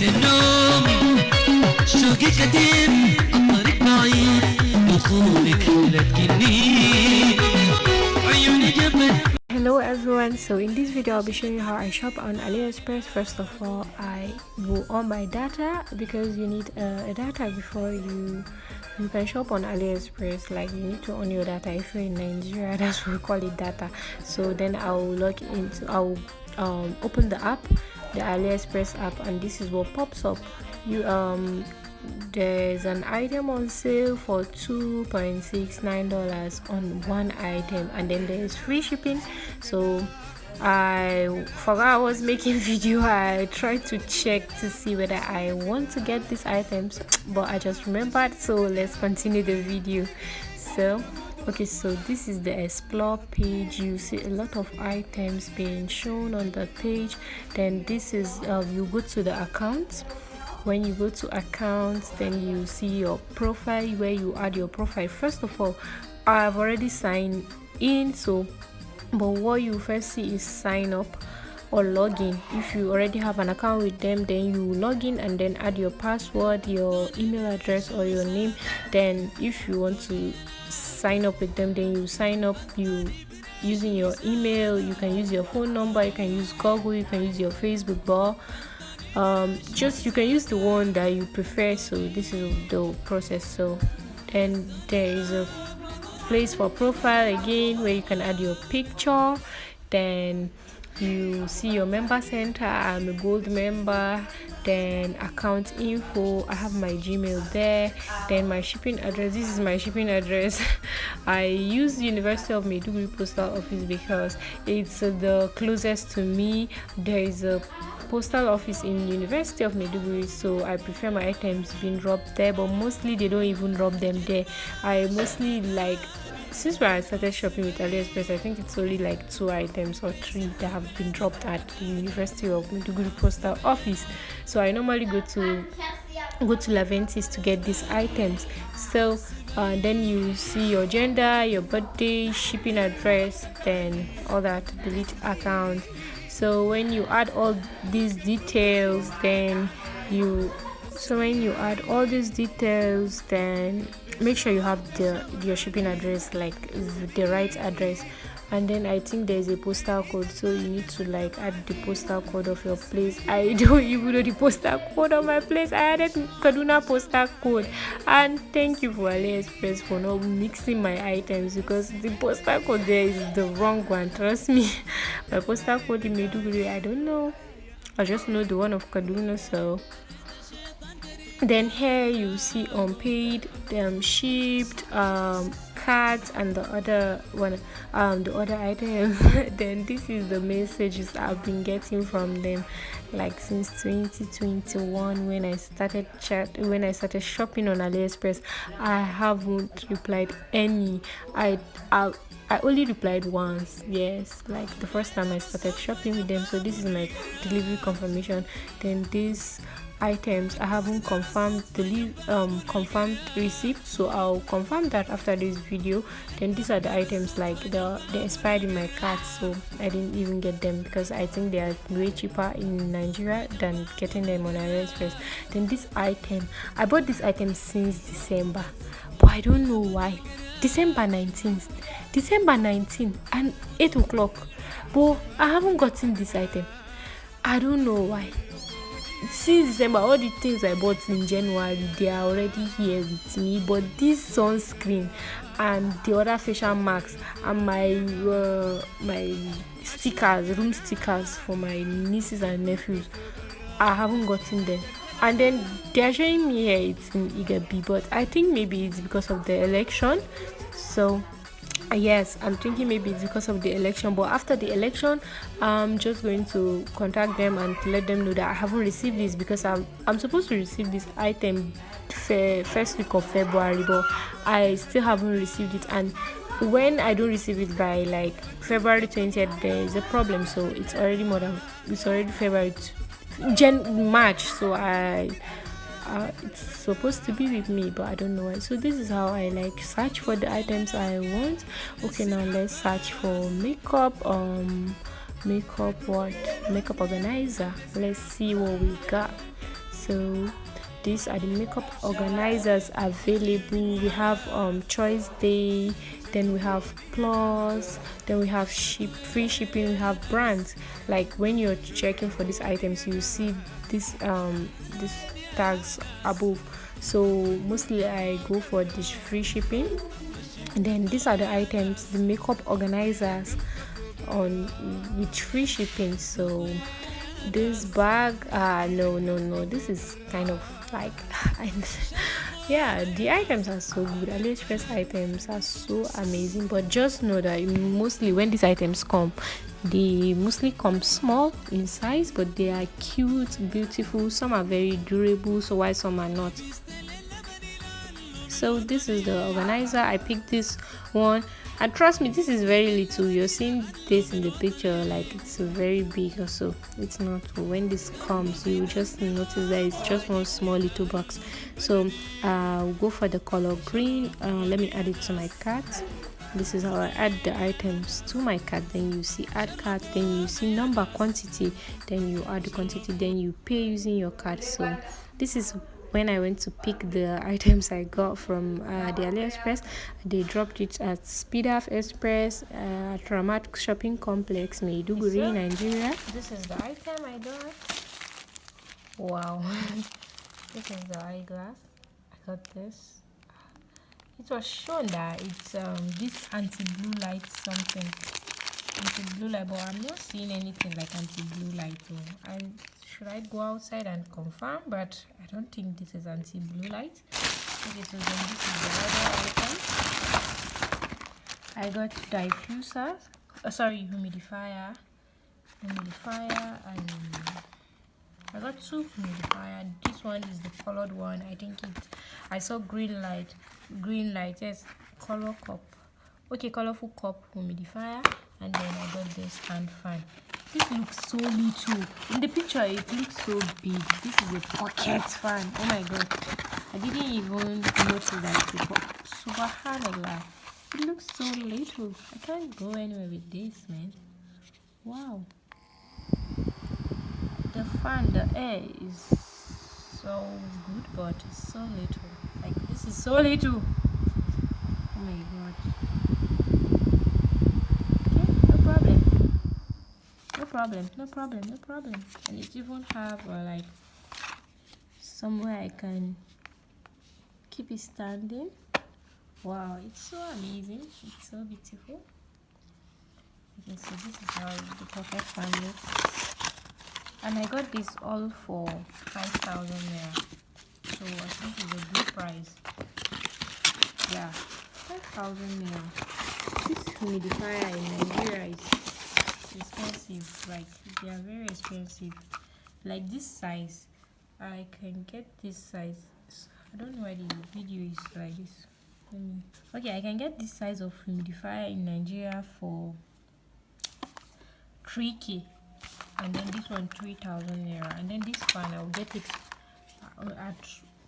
النوم شوقي قديم الطريق بعيد دخولك لا تكلني عيوني جبل. Hello everyone, so in this video I'll be showing you how I shop on Aliexpress. First of all, I go on my data because you need a data before you can shop on Aliexpress. Like, you need to own your data. If you're in Nigeria, that's what we call it, data. So then I'll open the app, the Aliexpress app, and this is what pops up. There's an item on sale for $2.69 on one item, and then there's free shipping. So I forgot I was making video. I tried to check to see whether I want to get these items, but I just remembered. So let's continue the video. So this is the explore page. You see a lot of items being shown on the page. Then this is you go to the account. When you go to accounts, then you see your profile, where you add your profile. First of all, I've already signed in, but what you first see is sign up or login. If you already have an account with them, then you log in and then add your password, your email address, or your name. Then if you want to sign up with them, then you sign up using your email. You can use your phone number, you can use Google, you can use your Facebook bar. You can use the one that you prefer. So this is the process. So then there is a place for profile again, where you can add your picture. Then you see your member center. I'm a gold member. Then account info, I have my Gmail there. Then my shipping address, this is my shipping address. I use University of Maiduguri postal office because it's the closest to me. There is a postal office in University of Maiduguri, so I prefer my items being dropped there, but mostly they don't even drop them there. I mostly since when I started shopping with Aliexpress, I think it's only like 2 items or 3 that have been dropped at the University of Maiduguri postal office. So I normally go to Laventis to get these items. So then you see your gender, your birthday, shipping address, then all that, delete account. So when you add all these details, then make sure you have your shipping address, like the right address. And then I think there's a postal code, so you need to add the postal code of your place. I don't even know the postal code of my place. I added Kaduna postal code. And thank you for Aliexpress for not mixing my items, because the postal code there is the wrong one. Trust me. My postal code in Maiduguri, I don't know. I just know the one of Kaduna. So then here you see unpaid, shipped, cards, and the other one, the other item. Then this is the messages I've been getting from them, since 2021, when I started shopping on Aliexpress. I haven't replied any. I only replied once, yes, the first time I started shopping with them. So this is my delivery confirmation. Then these items, I haven't confirmed confirmed receipt, so I'll confirm that after this video. Then these are the items, they expired in my cart, so I didn't even get them because I think they are way cheaper in Nigeria than getting them on Aliexpress. Then this item, I bought this item since December, but I don't know why. December 19th and 8 o'clock, but I haven't gotten this item. I don't know why. Since December, all the things I bought in January, they are already here with me, but this sunscreen and the other facial masks and my room stickers for my nieces and nephews, I haven't gotten them. And then they are showing me here it's in Igabi, but I think maybe it's because of the election. So yes, I'm thinking maybe it's because of the election. But after the election, I'm just going to contact them and let them know that I haven't received this, because I'm supposed to receive this item first week of February, but I still haven't received it. And when I don't receive it by February 20th, there is a problem. So it's already February March, so it's supposed to be with me, but I don't know why. So this is how I search for the items I want. Okay, now let's search for makeup organizer. Let's see what we got. So these are the makeup organizers available. We have choice day, then we have plus, then we have free shipping, we have brands. Like when you're checking for these items, you see this tags above. So mostly I go for this free shipping. And then these are the items, the makeup organizers on with free shipping. So this bag, no, this is kind of like yeah, the items are so good. Aliexpress items are so amazing, but just know that mostly when these items come, they mostly come small in size, but they are cute, beautiful. Some are very durable, so why some are not. So this is the organizer. I picked this one, and trust me, this is very little. You're seeing this in the picture like it's very big or so. It's not. When this comes, you just notice that it's just one small little box. So we'll go for the color green. Let me add it to my cart. This is how I add the items to my cart. Then you see add cart, then you see number, quantity, then you add the quantity, then you pay using your card. So this is when I went to pick the items I got from the Aliexpress. They dropped it at Speed Express at Ramat Shopping Complex, Maiduguri, Nigeria. This is the item I got. Wow. This is the eyeglass. I got this. It was shown that it's this anti-blue light something. Anti-blue light, but I'm not seeing anything like anti-blue light though. And should I go outside and confirm? But I don't think this is anti-blue light. Okay, so then this is the other item. I got diffusers. Humidifier, and I got two humidifier. This one is the colored one. I think I saw green light, yes, color cup. Okay, colorful cup humidifier, and then I got this hand fan. This looks so little. In the picture, it looks so big. This is a pocket fan. Oh my god. I didn't even notice that before. Subhanallah. It looks so little. I can't go anywhere with this, man. Wow. The fan, the air is so good, but it's so little. Like, this is so little. Oh my god. Okay, no problem. And it even have like somewhere I can keep it standing. Wow, it's so amazing. It's so beautiful. Okay, so this is how the pocket fan looks. And I got this all for 5,000 naira. So I think it's a good price. Yeah, 5,000 naira. This humidifier in Nigeria is expensive. Like, they are very expensive. Like this size, I can get this size. I don't know why the video is like this. Okay, I can get this size of humidifier in Nigeria for 3k, and then this one 3,000 naira, and then this fan I'll get it at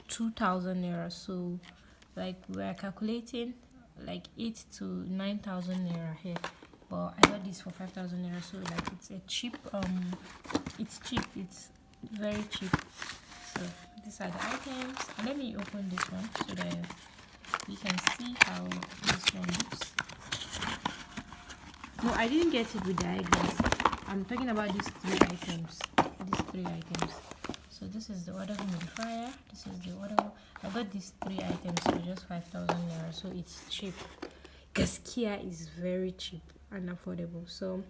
2,000 naira. So like we're calculating like 8 to 9,000 naira here, but I got this for 5,000 naira. So like it's a cheap it's very cheap. So these are the items. Let me open this one so that you can see how this one looks. No, I didn't get it with the eyeglass. I'm talking about these three items. So this is the other humidifier. This is the other one. I got these three items for just 5,000 naira. So it's cheap. Gaskiya is very cheap and affordable. So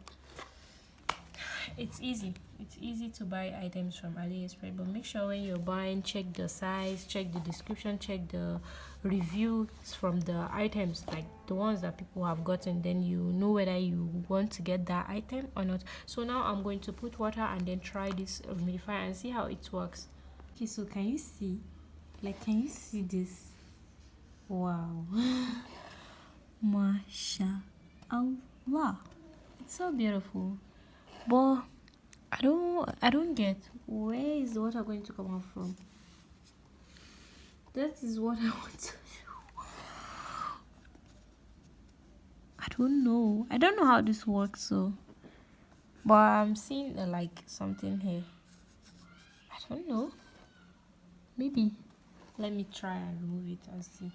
it's easy to buy items from Aliexpress, but make sure when you're buying, check the size, check the description, check the reviews from the items, like the ones that people have gotten, then you know whether you want to get that item or not. So now I'm going to put water and then try this humidifier and see how it works. Okay, so can you see this? Wow. Masha Allah, it's so beautiful. But I don't get, where is the water going to come out from? That is what I want to know. I don't know how this works, so, but I'm seeing like something here. I don't know. maybe let me try and remove it and see.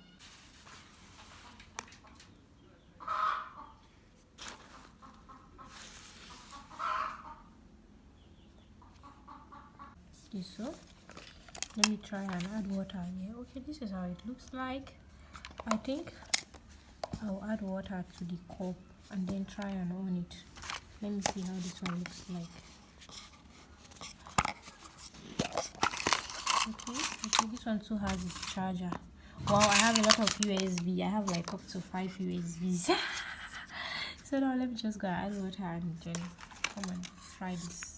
So let me try and add water here. Okay, this is how it looks like. I think I'll add water to the cup and then try and on it. Let me see how this one looks like. Okay, this one too has its charger. Wow, I have a lot of USB. I have like up to 5 USBs. So now let me just go add water and then come and try this.